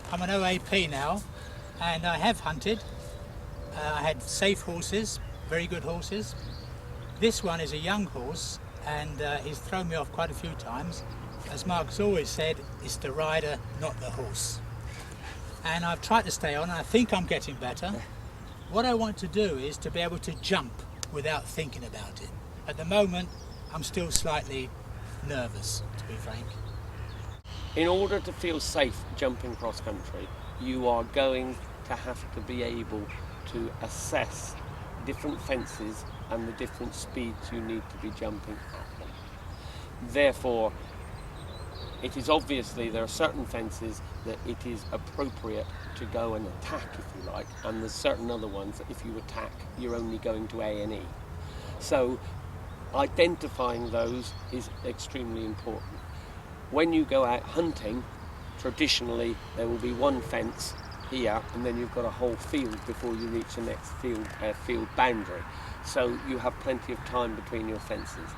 I'm an OAP now, and I have hunted. I had safe horses, very good horses. This one is a young horse, and he's thrown me off quite a few times. As Mark's always said, it's the rider, not the horse. And I've tried to stay on, and I think I'm getting better. What I want to do is to be able to jump without thinking about it. At the moment, I'm still slightly nervous, to be frank. In order to feel safe jumping cross country, you are going to have to be able to assess different fences and the different speeds you need to be jumping at them. Therefore, it is obviously there are certain fences that it is appropriate to go and attack, if you like, and there's certain other ones that if you attack, you're only going to A&E. So identifying those is extremely important. When you go out hunting, traditionally there will be one fence here, and then you've got a whole field before you reach the next field boundary. So you have plenty of time between your fences.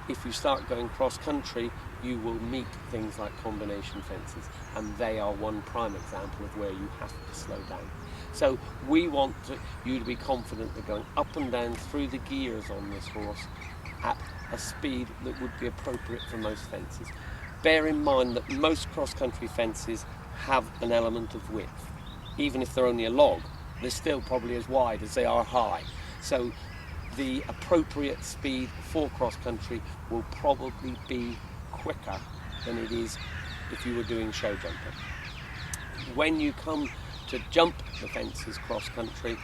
If you start going cross country, you will meet things like combination fences, and they are one prime example of where you have to slow down. So we want you to be confident that going up and down through the gears on this horse at a speed that would be appropriate for most fences. Bear in mind that most cross-country fences have an element of width. Even if they're only a log, they're still probably as wide as they are high. So the appropriate speed for cross-country will probably be quicker than it is if you were doing show jumping. When you come to jump the fences cross-country,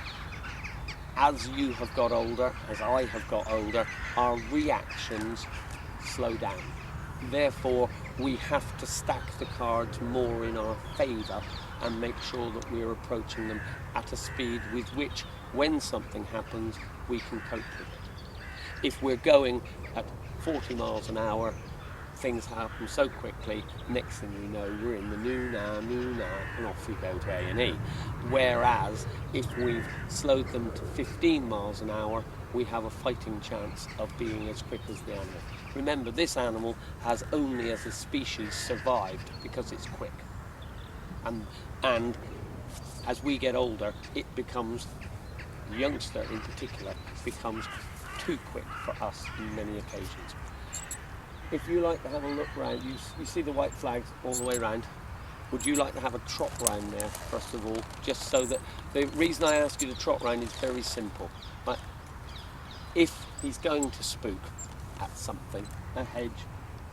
as you have got older, as I have got older, our reactions slow down. Therefore, we have to stack the cards more in our favour and make sure that we're approaching them at a speed with which, when something happens, we can cope with it. If we're going at 40 miles an hour, things happen so quickly, next thing we know, we're in the new now, and off we go to A&E. Whereas, if we've slowed them to 15 miles an hour, we have a fighting chance of being as quick as the animal. Remember, this animal has only as a species survived because it's quick. And as we get older, it becomes, the youngster in particular, becomes too quick for us in many occasions. If you like to have a look round, you see the white flags all the way around. Would you like to have a trot round there, first of all, just so that, the reason I ask you to trot round is very simple. Right? If he's going to spook at something, a hedge,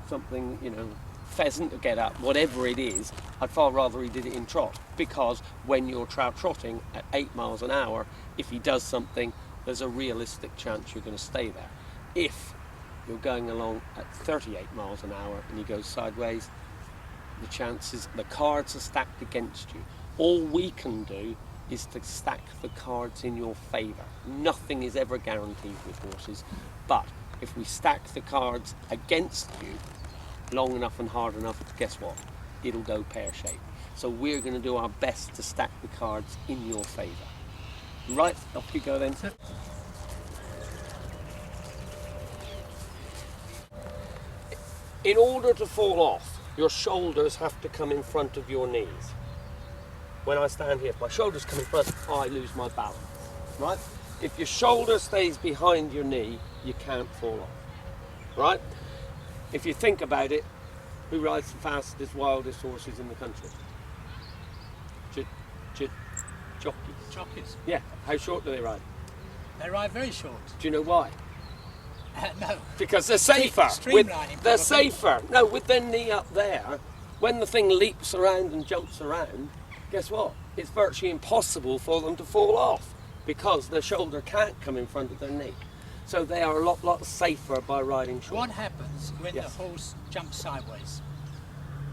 something, you know, pheasant to get up, whatever it is, I'd far rather he did it in trot, because when you're trotting at 8 miles an hour, if he does something, there's a realistic chance you're going to stay there. If you're going along at 38 miles an hour and he goes sideways, the chances, the cards are stacked against you. All we can do is to stack the cards in your favour. Nothing is ever guaranteed with horses, but if we stack the cards against you long enough and hard enough, guess what? It'll go pear-shaped. So we're going to do our best to stack the cards in your favour. Right, off you go then. In order to fall off, your shoulders have to come in front of your knees. When I stand here, if my shoulders come in front, I lose my balance, right? If your shoulder stays behind your knee, you can't fall off, right? If you think about it, who rides the fastest, wildest horses in the country? Jockeys. Jockeys. Yeah, how short do they ride? They ride very short. Do you know why? No. Because they're safer. Streamlining. They're safer. No, with their knee up there, when the thing leaps around and jumps around, guess what? It's virtually impossible for them to fall off because their shoulder can't come in front of their knee. So they are a lot safer by riding short. What happens when the horse jumps sideways?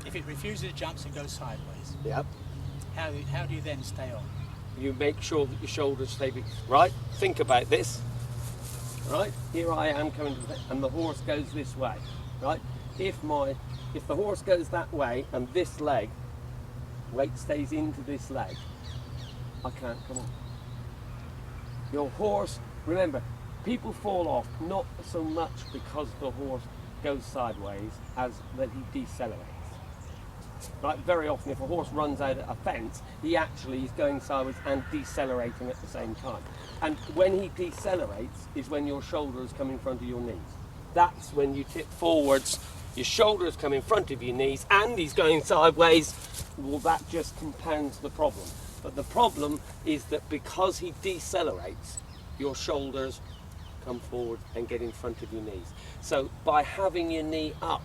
If it refuses to jump and goes sideways, yep. How do you then stay on? You make sure that your shoulders stay right. Think about this. Right, here I am coming to the, and the horse goes this way. Right, if the horse goes that way and this leg weight stays into this leg, I can't come on. Your horse, remember, people fall off not so much because the horse goes sideways as that he decelerates. Right? Very often if a horse runs out at a fence, he actually is going sideways and decelerating at the same time. And when he decelerates is when your shoulders come in front of your knees. That's when you tip forwards, your shoulders come in front of your knees, and he's going sideways. Well, that just compounds the problem. But the problem is that because he decelerates, your shoulders come forward and get in front of your knees. So by having your knee up,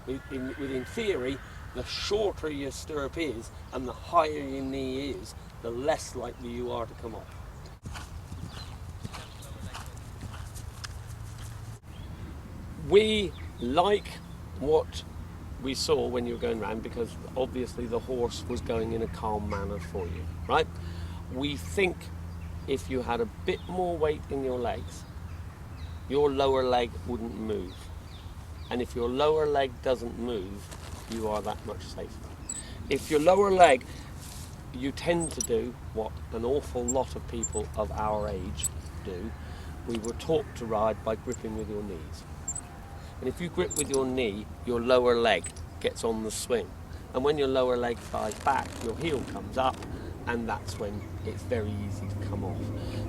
within theory, the shorter your stirrup is and the higher your knee is, the less likely you are to come off. We like what we saw when you were going round because obviously the horse was going in a calm manner for you, right? We think if you had a bit more weight in your legs, your lower leg wouldn't move. And if your lower leg doesn't move, you are that much safer. If your lower leg, you tend to do what an awful lot of people of our age do. We were taught to ride by gripping with your knees. And if you grip with your knee, your lower leg gets on the swing. And when your lower leg flies back, your heel comes up, and that's when it's very easy to come off.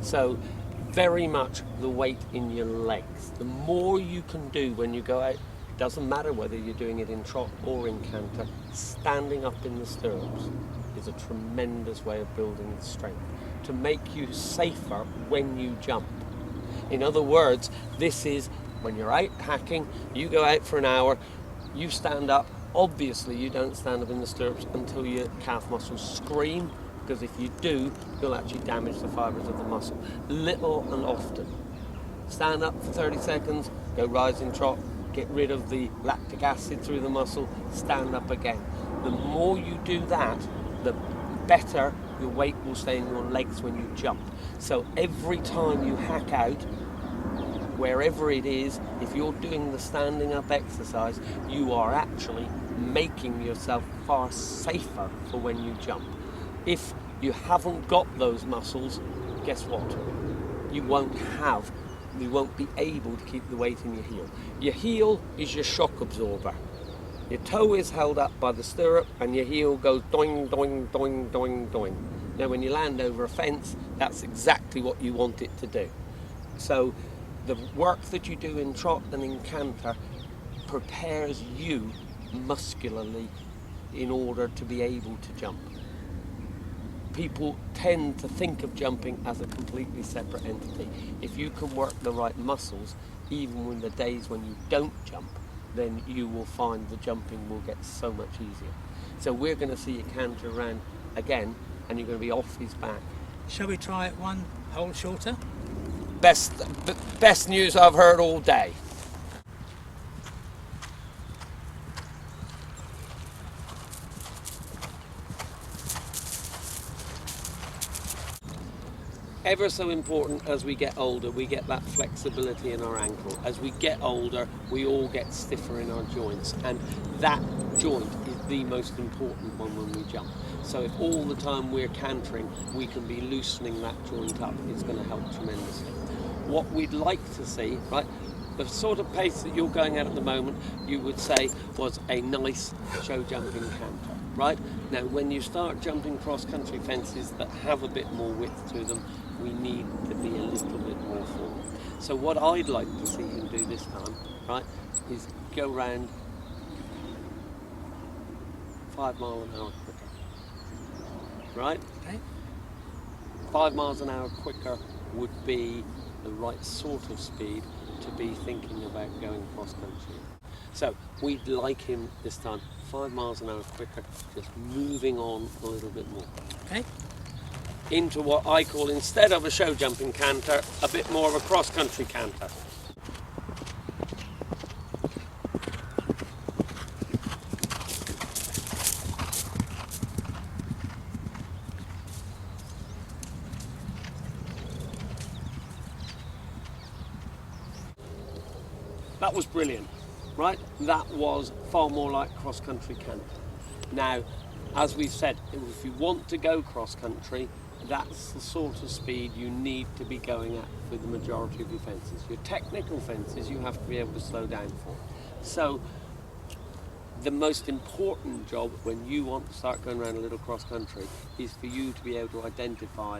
So very much the weight in your legs. The more you can do when you go out, it doesn't matter whether you're doing it in trot or in canter, standing up in the stirrups is a tremendous way of building strength to make you safer when you jump. In other words, this is when you're out hacking, you go out for an hour, you stand up. Obviously you don't stand up in the stirrups until your calf muscles scream, because if you do, you'll actually damage the fibres of the muscle. Little and often. Stand up for 30 seconds, go rising trot, get rid of the lactic acid through the muscle, stand up again. The more you do that, the better your weight will stay in your legs when you jump. So every time you hack out, wherever it is, if you're doing the standing up exercise, you are actually making yourself far safer for when you jump. If you haven't got those muscles, guess what? You won't be able to keep the weight in your heel. Your heel is your shock absorber. Your toe is held up by the stirrup and your heel goes doing, doing, doing, doing, doing. Now when you land over a fence, that's exactly what you want it to do. So the work that you do in trot and in canter prepares you muscularly in order to be able to jump. People tend to think of jumping as a completely separate entity. If you can work the right muscles, even in the days when you don't jump, then you will find the jumping will get so much easier. So we're going to see you canter around again, and you're going to be off his back. Shall we try it one hole shorter? Best news I've heard all day. Ever so important as we get older, we get that flexibility in our ankle. As we get older, we all get stiffer in our joints, and that joint is the most important one when we jump. So if all the time we're cantering, we can be loosening that joint up, it's going to help tremendously. What we'd like to see, right, the sort of pace that you're going at the moment, you would say was a nice show jumping canter, right? Now when you start jumping cross-country fences that have a bit more width to them, we need to be a little bit more forward. So what I'd like to see him do this time, right, is go round 5 miles an hour quicker, right? Okay. 5 miles an hour quicker would be the right sort of speed to be thinking about going cross country. So we'd like him this time 5 miles an hour quicker, just moving on a little bit more. Okay. Into what I call, instead of a show jumping canter, a bit more of a cross country canter. That was brilliant, right? That was far more like cross country canter. Now, as we've said, if you want to go cross country, that's the sort of speed you need to be going at for the majority of your fences. Your technical fences, you have to be able to slow down for. So the most important job when you want to start going around a little cross country is for you to be able to identify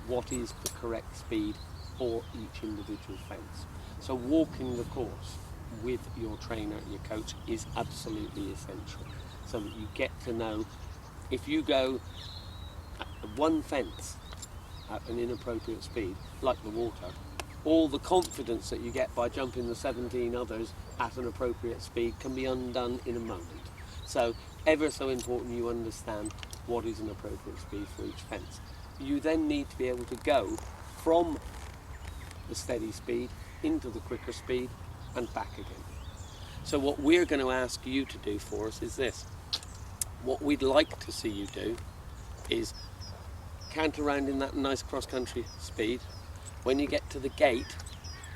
what is the correct speed for each individual fence. So walking the course with your trainer, your coach, is absolutely essential, so that you get to know if you go at one fence at an inappropriate speed, like the water, all the confidence that you get by jumping the 17 others at an appropriate speed can be undone in a moment. So ever so important you understand what is an appropriate speed for each fence. You then need to be able to go from the steady speed into the quicker speed and back again. So what we're going to ask you to do for us is this. What we'd like to see you do is canter around in that nice cross-country speed. When you get to the gate,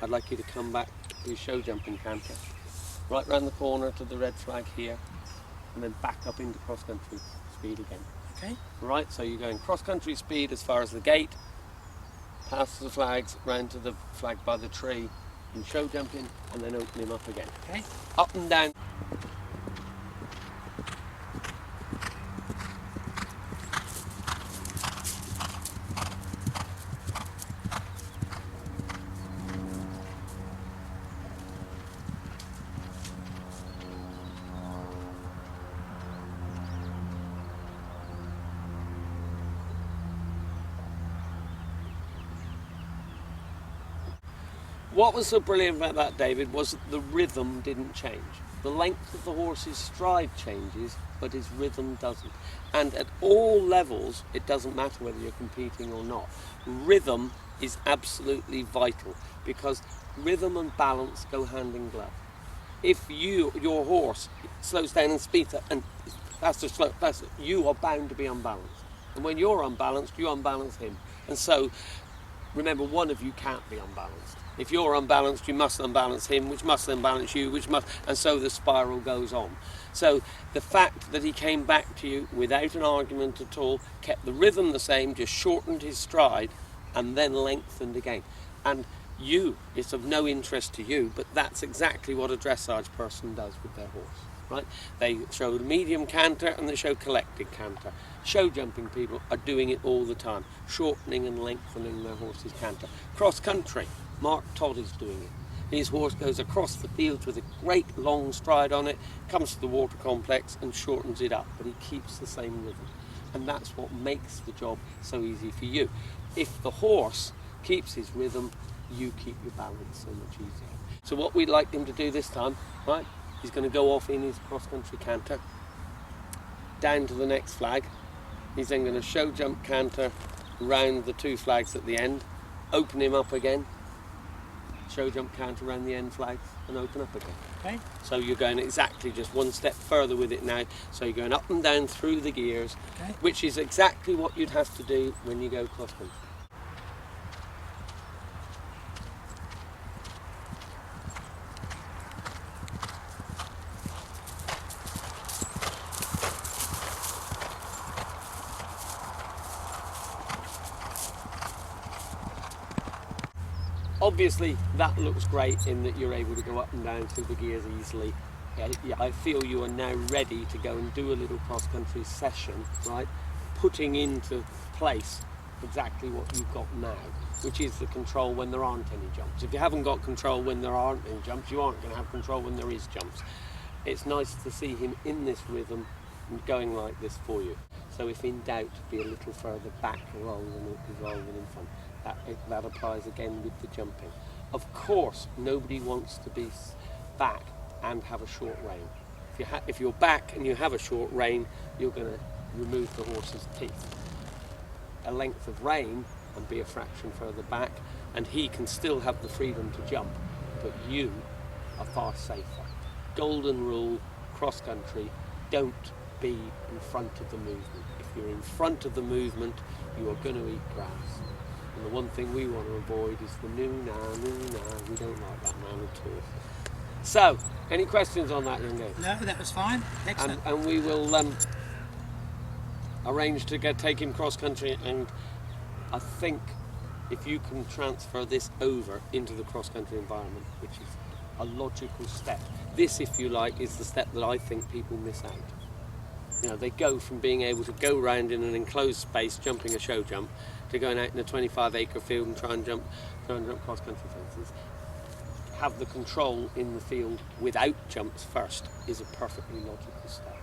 I'd like you to come back to your show jumping canter, right round the corner to the red flag here, and then back up into cross-country speed again. Okay. Right, so you're going cross-country speed as far as the gate, past the flags, round to the flag by the tree, and show jumping, and then open him up again. Okay. Up and down. What was so brilliant about that, David, was that the rhythm didn't change. The length of the horse's stride changes, but his rhythm doesn't. And at all levels, it doesn't matter whether you're competing or not. Rhythm is absolutely vital, because rhythm and balance go hand in glove. If your horse slows down and speeds up and faster, you are bound to be unbalanced. And when you're unbalanced, you unbalance him. And so, remember, one of you can't be unbalanced. If you're unbalanced, you must unbalance him, which must unbalance you, and so the spiral goes on. So the fact that he came back to you without an argument at all, kept the rhythm the same, just shortened his stride, and then lengthened again. And you, it's of no interest to you, but that's exactly what a dressage person does with their horse, right? They show medium canter and they show collected canter. Show jumping people are doing it all the time, shortening and lengthening their horse's canter. Cross country, Mark Todd is doing it. His horse goes across the fields with a great long stride on it, comes to the water complex and shortens it up, but he keeps the same rhythm. And that's what makes the job so easy for you. If the horse keeps his rhythm, you keep your balance so much easier. So what we'd like him to do this time, right, he's going to go off in his cross-country canter, down to the next flag. He's then going to show jump canter round the two flags at the end, open him up again, show jump canter around the end flags and open up again. Okay. So you're going exactly just one step further with it now. So you're going up and down through the gears, Okay. which is exactly what you'd have to do when you go cross country. Obviously that looks great in that you're able to go up and down through the gears easily. Yeah, I feel you are now ready to go and do a little cross-country session, right? Putting into place exactly what you've got now, which is the control when there aren't any jumps. If you haven't got control when there aren't any jumps, you aren't going to have control when there is jumps. It's nice to see him in this rhythm and going like this for you. So if in doubt, be a little further back rather than in front. That applies again with the jumping. Of course, nobody wants to be back and have a short rein. If you're back and you have a short rein, you're going to remove the horse's teeth. A length of rein and be a fraction further back, and he can still have the freedom to jump, but you are far safer. Golden rule, cross country, don't be in front of the movement. If you're in front of the movement, you are going to eat grass. And the one thing we want to avoid is the nah. We don't like that man at all. So, any questions on that, young lady? No, that was fine. Excellent. And we will arrange to take him cross country, and I think if you can transfer this over into the cross country environment, which is a logical step. This, if you like, is the step that I think people miss out. You know, they go from being able to go round in an enclosed space jumping a show jump to going out in a 25-acre field and try and jump cross-country fences. Have the control in the field without jumps first is a perfectly logical step.